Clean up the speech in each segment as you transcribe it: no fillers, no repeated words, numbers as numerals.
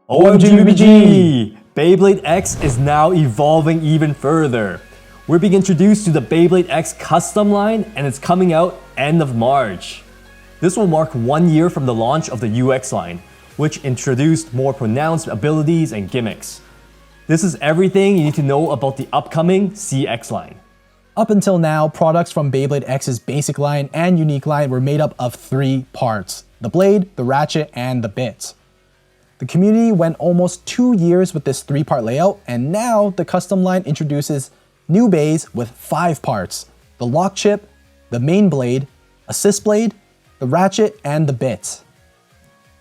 OMG BBG! Beyblade X is now evolving even further. We're being introduced to the Beyblade X custom line and it's coming out end of March. This will mark 1 year from the launch of the UX line, which introduced more pronounced abilities and gimmicks. This is everything you need to know about the upcoming CX line. Up until now, products from Beyblade X's basic line and unique line were made up of 3 parts: the blade, the ratchet, and the bit. The community went almost 2 years with this 3-part layout, and now the custom line introduces new bays with 5 parts: the lock chip, the main blade, assist blade, the ratchet, and the bit.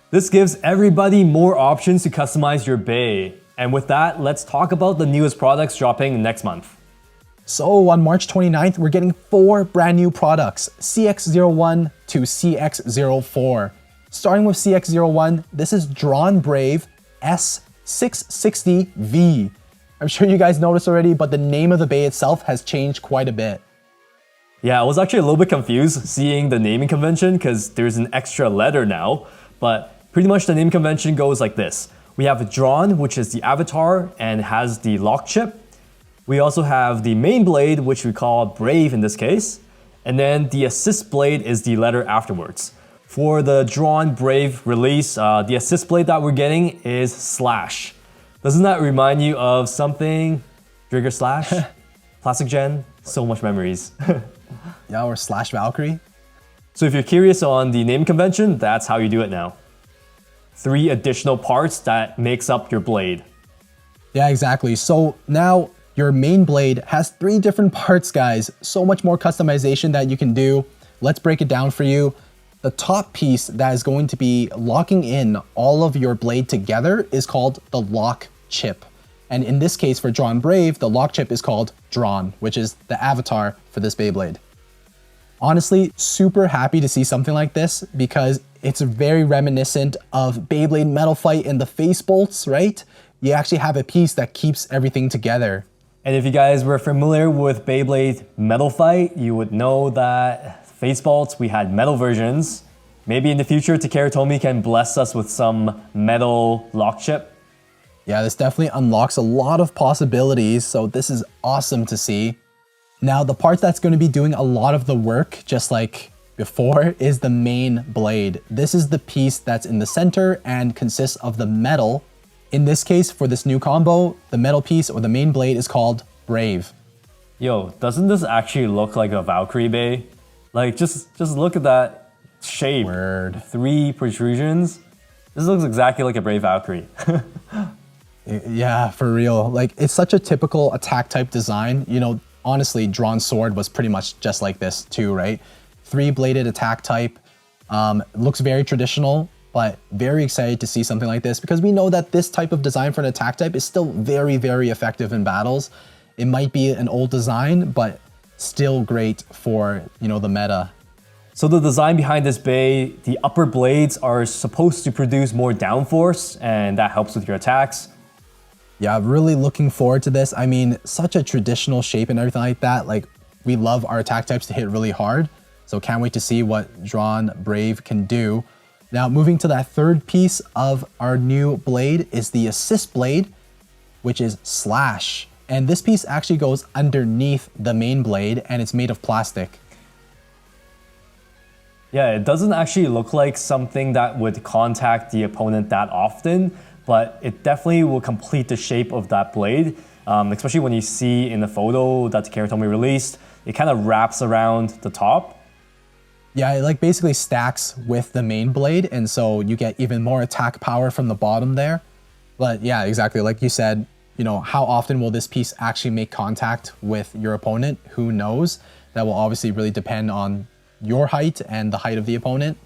This gives everybody more options to customize your bay. And with that, let's talk about the newest products dropping next month. So on March 29th, we're getting 4 brand new products, CX-01 to CX-04. Starting with CX-01, this is Dran Brave S6-60V. I'm sure you guys noticed already, but the name of the bay itself has changed quite a bit. Yeah, I was actually a little bit confused seeing the naming convention because there's an extra letter now, but pretty much the naming convention goes like this. We have Dran, which is the avatar and has the lock chip. We also have the main blade, which we call Brave in this case. And then the assist blade is the letter afterwards. For the Dran Brave release, the assist blade that we're getting is Slash. Doesn't that remind you of something? Trigger Slash? Plastic Gen? So much memories. Yeah, or Slash Valkyrie. So if you're curious on the name convention, that's how you do it now. 3 additional parts that makes up your blade. Yeah, exactly. So now your main blade has 3 different parts, guys. So much more customization that you can do. Let's break it down for you. The top piece that is going to be locking in all of your blade together is called the lock chip. And in this case for Dran Brave, the lock chip is called Dran, which is the avatar for this Beyblade. Honestly, super happy to see something like this because it's very reminiscent of Beyblade Metal Fight and the face bolts, right? You actually have a piece that keeps everything together. And if you guys were familiar with Beyblade Metal Fight, you would know that face bolts, we had metal versions. Maybe in the future, Takara Tomy can bless us with some metal lock chip. Yeah, this definitely unlocks a lot of possibilities, so this is awesome to see. Now, the part that's going to be doing a lot of the work, just like before, is the main blade. This is the piece that's in the center and consists of the metal. In this case, for this new combo, the metal piece or the main blade is called Brave. Yo, doesn't this actually look like a Valkyrie bay? Like, just look at that shape. Word. 3 protrusions. This looks exactly like a Brave Valkyrie. Yeah, for real. Like, it's such a typical attack type design. You know, honestly, Dran Sword was pretty much just like this too, right? 3-bladed attack type. Looks very traditional, but very excited to see something like this because we know that this type of design for an attack type is still very, very effective in battles. It might be an old design, but still great for, you know, the meta. So the design behind this bay, the upper blades are supposed to produce more downforce and that helps with your attacks. Yeah, really looking forward to this. I mean, such a traditional shape and everything like that. Like, we love our attack types to hit really hard. So can't wait to see what Dran Brave can do. Now, moving to that 3rd piece of our new blade is the assist blade, which is Slash. And this piece actually goes underneath the main blade and it's made of plastic. Yeah, it doesn't actually look like something that would contact the opponent that often, but it definitely will complete the shape of that blade, especially when you see in the photo that Takara Tomy released, it kind of wraps around the top. Yeah, it like basically stacks with the main blade, and so you get even more attack power from the bottom there. But yeah, exactly, like you said, you know, how often will this piece actually make contact with your opponent? Who knows? That will obviously really depend on your height and the height of the opponent.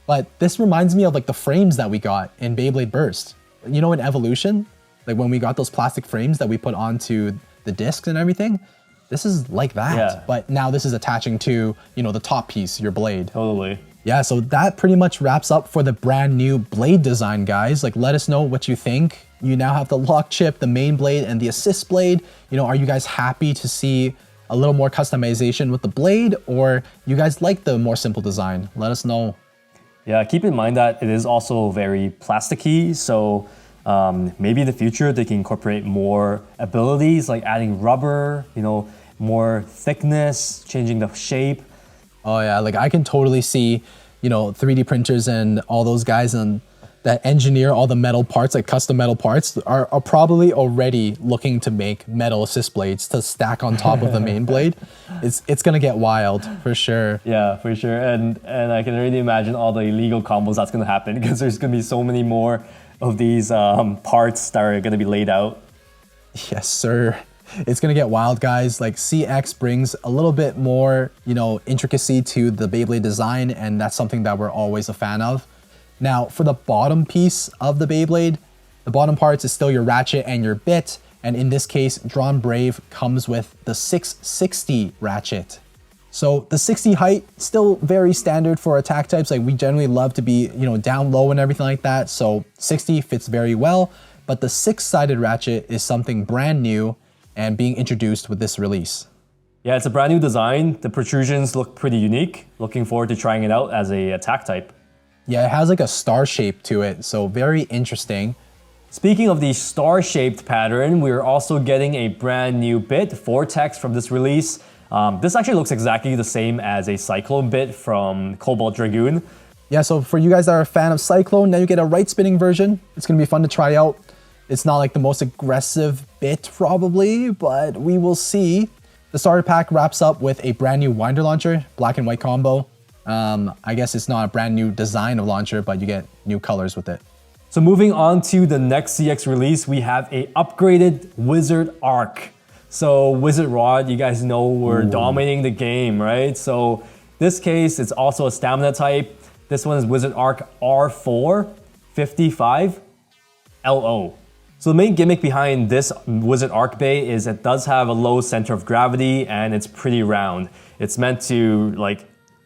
But this reminds me of like the frames that we got in Beyblade Burst. You know, in Evolution, like when we got those plastic frames that we put onto the discs and everything, this is like that. Yeah. But now this is attaching to, you know, the top piece, your blade. Totally. Yeah, so that pretty much wraps up for the brand new blade design, guys. Like, let us know what you think. You now have the lock chip, the main blade, and the assist blade. You know, are you guys happy to see a little more customization with the blade, or you guys like the more simple design? Let us know. Yeah, keep in mind that it is also very plasticky, so Maybe in the future they can incorporate more abilities like adding rubber, more thickness, changing the shape. Oh yeah, like I can totally see, 3D printers and all those guys and that engineer all the metal parts, like custom metal parts, are probably already looking to make metal assist blades to stack on top of the main blade. It's gonna get wild for sure. Yeah, for sure. And I can already imagine all the illegal combos that's gonna happen because there's gonna be so many more of these parts that are gonna be laid out. Yes, sir. It's gonna get wild, guys. Like CX brings a little bit more, intricacy to the Beyblade design, and that's something that we're always a fan of. Now, for the bottom piece of the Beyblade, the bottom parts is still your ratchet and your bit, and in this case, Dran Brave comes with the 660 ratchet. So the 60 height, still very standard for attack types. Like we generally love to be, down low and everything like that. So 60 fits very well, but the 6-sided ratchet is something brand new and being introduced with this release. Yeah, it's a brand new design. The protrusions look pretty unique. Looking forward to trying it out as a attack type. Yeah, it has like a star shape to it, so very interesting. Speaking of the star-shaped pattern, we're also getting a brand new bit, Vortex, from this release. This actually looks exactly the same as a Cyclone bit from Cobalt Dragoon. Yeah, so for you guys that are a fan of Cyclone, now you get a right spinning version. It's gonna be fun to try out. It's not like the most aggressive bit probably, but we will see. The starter pack wraps up with a brand new winder launcher, black and white combo. I guess it's not a brand new design of launcher, but you get new colors with it. So moving on to the next CX release, we have a upgraded Wizard Arc. So Wizard Rod, you guys know we're dominating the game, right? So this case, it's also a stamina type. This one is Wizard Arc R4-55LO. So the main gimmick behind this Wizard Arc Bay is it does have a low center of gravity and it's pretty round. It's meant to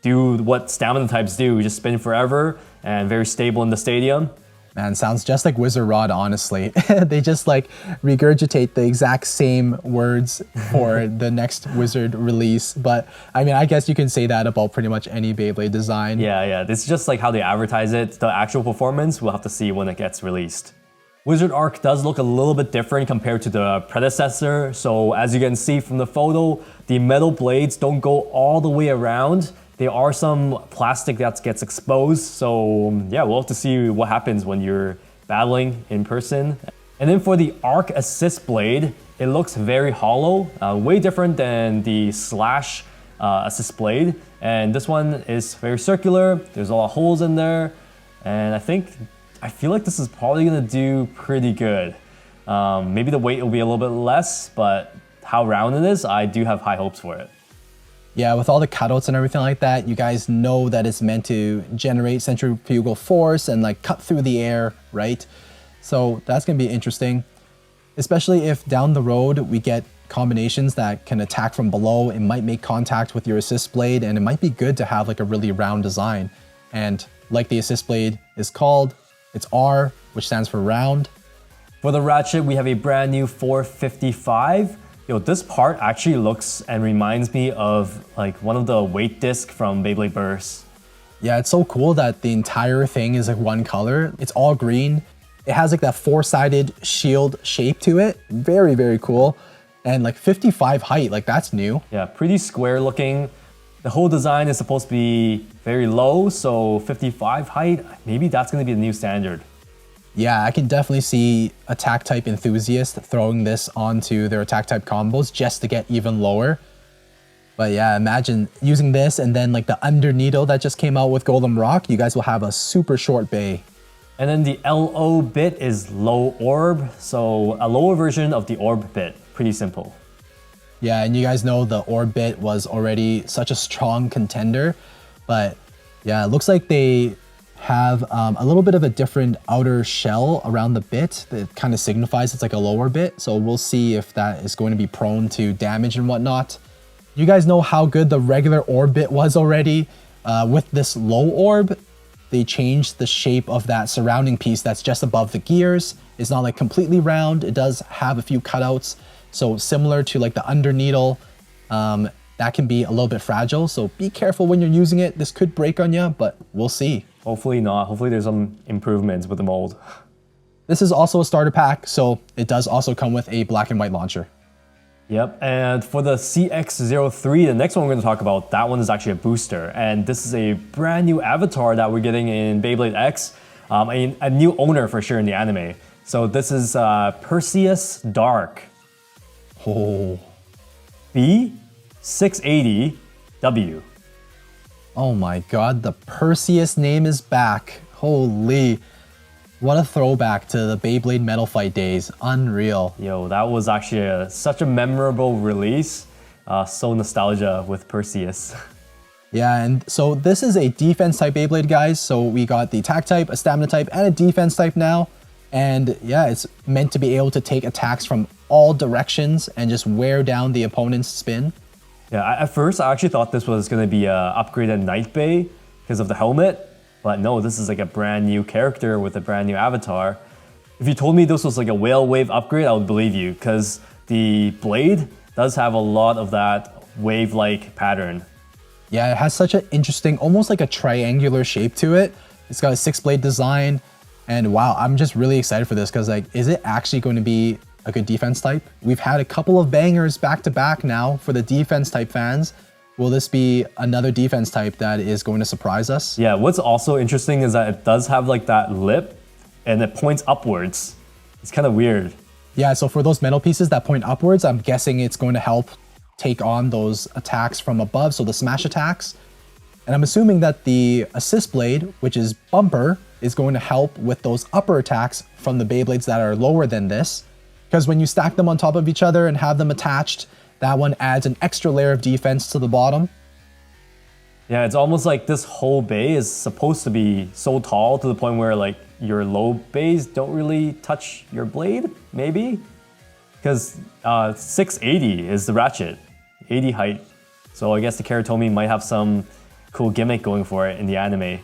do what stamina types do, just spin forever and very stable in the stadium. Man, sounds just like Wizard Rod, honestly. They just regurgitate the exact same words for the next Wizard release. But I mean, I guess you can say that about pretty much any Beyblade design. Yeah, it's just like how they advertise it. The actual performance, we'll have to see when it gets released. Wizard Arc does look a little bit different compared to the predecessor. So as you can see from the photo, the metal blades don't go all the way around. There are some plastic that gets exposed. So yeah, we'll have to see what happens when you're battling in person. And then for the Arc Assist Blade, it looks very hollow, way different than the Slash Assist Blade. And this one is very circular. There's a lot of holes in there. And I feel like this is probably gonna do pretty good. Maybe the weight will be a little bit less, but how round it is, I do have high hopes for it. Yeah, with all the cutouts and everything like that, you guys know that it's meant to generate centrifugal force and cut through the air, right? So that's gonna be interesting, especially if down the road we get combinations that can attack from below. It might make contact with your assist blade, and it might be good to have a really round design. And like the assist blade is called, it's R, which stands for round. For the ratchet, we have a brand new 455. This part actually looks and reminds me of one of the weight disc from Beyblade Burst. Yeah, it's so cool that the entire thing is one color. It's all green. It has that 4-sided shield shape to it. Very, very cool. And 55 height, that's new. Yeah, pretty square looking. The whole design is supposed to be very low, so 55 height, maybe that's gonna be the new standard. Yeah, I can definitely see attack type enthusiasts throwing this onto their attack type combos just to get even lower. But yeah, imagine using this and then the under needle that just came out with Golden Rock, you guys will have a super short bay. And then the LO bit is low orb, so a lower version of the orb bit, pretty simple. Yeah, and you guys know the orb bit was already such a strong contender, but yeah, it looks like they have a little bit of a different outer shell around the bit that kind of signifies it's a lower bit. So we'll see if that is going to be prone to damage and whatnot. You guys know how good the regular orb bit was already. With this low orb, they changed the shape of that surrounding piece that's just above the gears. It's not completely round. It does have a few cutouts. So similar to the under needle, that can be a little bit fragile. So be careful when you're using it. This could break on you, but we'll see. Hopefully not. Hopefully there's some improvements with the mold. This is also a starter pack, so it does also come with a black and white launcher. Yep, and for the CX-03, the next one we're going to talk about, that one is actually a booster. And this is a brand new avatar that we're getting in Beyblade X, a new owner for sure in the anime. So this is Perseus Dark B6-80W. Oh my god, the Perseus name is back. Holy. What a throwback to the Beyblade Metal Fight days. Unreal. Yo, that was actually such a memorable release. So nostalgia with Perseus. Yeah, and so this is a defense type Beyblade, guys. So we got the attack type, a stamina type, and a defense type now. And yeah, it's meant to be able to take attacks from all directions and just wear down the opponent's spin. Yeah, at first I actually thought this was going to be a upgraded Night Bay because of the helmet. But no, this is like a brand new character with a brand new avatar. If you told me this was like a whale wave upgrade, I would believe you, because the blade does have a lot of that wave-like pattern. Yeah, it has such an interesting, almost like a triangular shape to it. It's got a 6-blade design, and wow, I'm just really excited for this because like, is it actually going to be a good defense type? We've had a couple of bangers back to back now for the defense type fans. Will this be another defense type that is going to surprise us? Yeah, what's also interesting is that it does have like that lip and it points upwards. It's kind of weird. Yeah, so for those metal pieces that point upwards, I'm guessing it's going to help take on those attacks from above, so the smash attacks. And I'm assuming that the assist blade, which is bumper, is going to help with those upper attacks from the Beyblades that are lower than this. Because when you stack them on top of each other and have them attached, that one adds an extra layer of defense to the bottom. Yeah, it's almost like this whole bay is supposed to be so tall to the point where like your low bays don't really touch your blade, maybe? Because 680 is the Ratchet, 80 height. So I guess the Karatomi might have some cool gimmick going for it in the anime.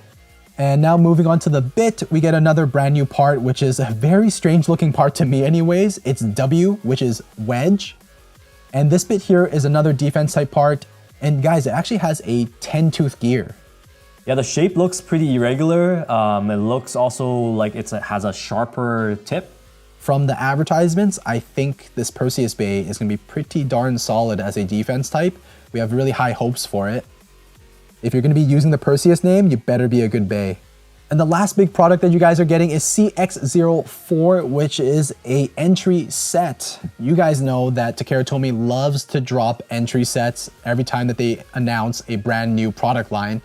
And now moving on to the bit, we get another brand new part, which is a very strange looking part to me anyways. It's W, which is wedge. And this bit here is another defense type part. And guys, it actually has a 10-tooth gear. Yeah, the shape looks pretty irregular. It looks also like it has a sharper tip. From the advertisements, I think this Perseus Bay is going to be pretty darn solid as a defense type. We have really high hopes for it. If you're going to be using the Perseus name, you better be a good Bay. And the last big product that you guys are getting is CX-04, which is a entry set. You guys know that Takara Tomy loves to drop entry sets every time that they announce a brand new product line.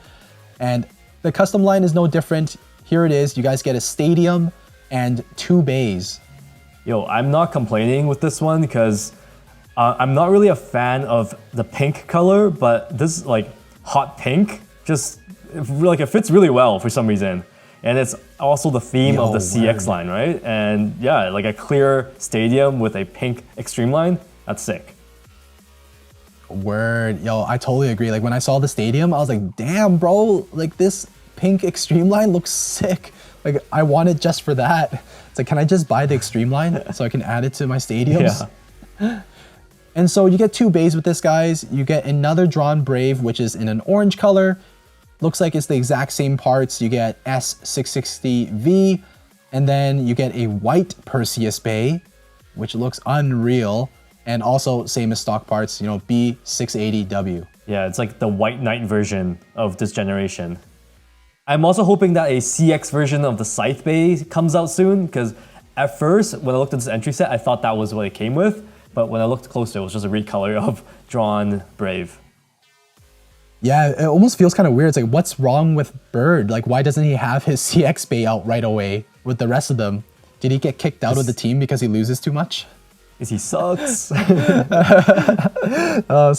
And the custom line is no different. Here it is. You guys get a stadium and 2 bays. Yo, I'm not complaining with this one because I'm not really a fan of the pink color, but this like hot pink just like it fits really well for some reason. And it's also the theme of the CX line, right? And yeah, like a clear stadium with a pink extreme line, that's sick. Word. Yo, I totally agree. Like when I saw the stadium, I was like, damn, bro, like this pink extreme line looks sick. Like I want it just for that. It's like, can I just buy the extreme line so I can add it to my stadiums? Yeah. And so you get 2 bays with this, guys. You get another Dran Brave, which is in an orange color. Looks like it's the exact same parts. You get S6-60V, and then you get a white Perseus Bay, which looks unreal. And also same as stock parts, you know, B680W. Yeah, it's like the white knight version of this generation. I'm also hoping that a CX version of the Scythe Bay comes out soon, because at first, when I looked at this entry set, I thought that was what it came with. But when I looked closer, it was just a recolor of Dran Brave. Yeah, it almost feels kind of weird. It's like, what's wrong with Bird? Like, why doesn't he have his CX Bay out right away with the rest of them? Did he get kicked out of the team because he loses too much? Because he sucks.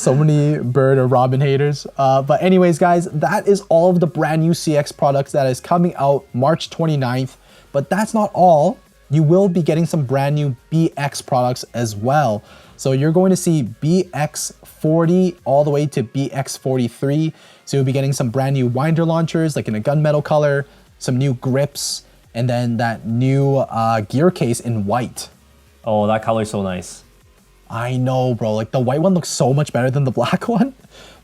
So many Bird or Robin haters. But anyways, guys, that is all of the brand new CX products that is coming out March 29th. But that's not all. You will be getting some brand new BX products as well. So you're going to see BX40 all the way to BX43. So you'll be getting some brand new winder launchers, like in a gunmetal color, some new grips, and then that new gear case in white. Oh, that color is so nice. I know, bro. Like the white one looks so much better than the black one.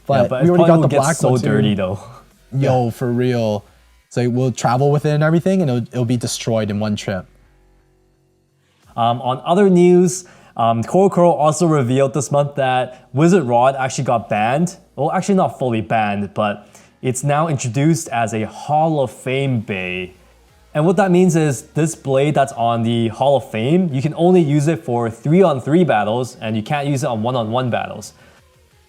But, yeah, we already got the black so one too. dirty though. Yo, for real. So we'll travel with it and everything, and it'll be destroyed in one trip. On other news, Koro also revealed this month that Wizard Rod actually got banned. Well, actually not fully banned, but it's now introduced as a Hall of Fame Bey. And what that means is this blade that's on the Hall of Fame, you can only use it for 3-on-3 battles and you can't use it on 1-on-1 battles.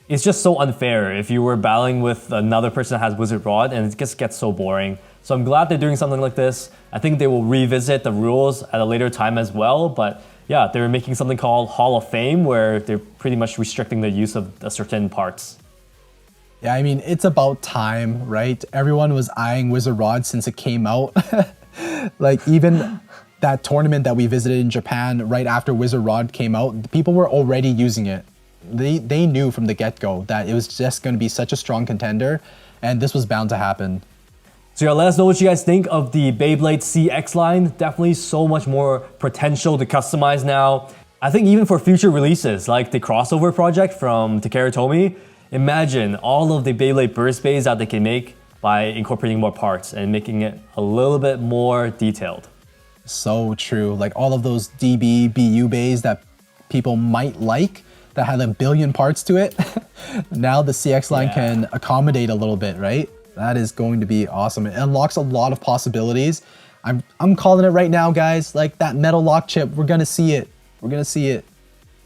It's just so unfair if you were battling with another person that has Wizard Rod, and it just gets so boring. So I'm glad they're doing something like this. I think they will revisit the rules at a later time as well, but yeah, they're making something called Hall of Fame where they're pretty much restricting the use of certain parts. Yeah, I mean, it's about time, right? Everyone was eyeing Wizard Rod since it came out. Like even that tournament that we visited in Japan right after Wizard Rod came out, people were already using it. They knew from the get-go that it was just going to be such a strong contender, and this was bound to happen. So yeah, let us know what you guys think of the Beyblade CX line. Definitely so much more potential to customize now. I think even for future releases, like the crossover project from Takara Tomy, imagine all of the Beyblade burst bays that they can make by incorporating more parts and making it a little bit more detailed. So true. Like all of those DB, BU bays that people might like, that had a billion parts to it. Now the CX line can accommodate a little bit, right? That is going to be awesome. It unlocks a lot of possibilities. I'm calling it right now, guys. Like that metal lock chip, we're gonna see it. We're gonna see it.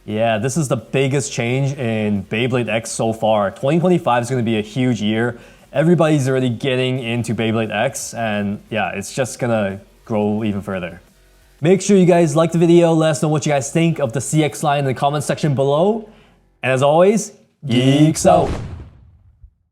Yeah, this is the biggest change in Beyblade X so far. 2025 is gonna be a huge year. Everybody's already getting into Beyblade X, and yeah, it's just gonna grow even further. Make sure you guys like the video, let us know what you guys think of the CX line in the comment section below. And as always, geeks out!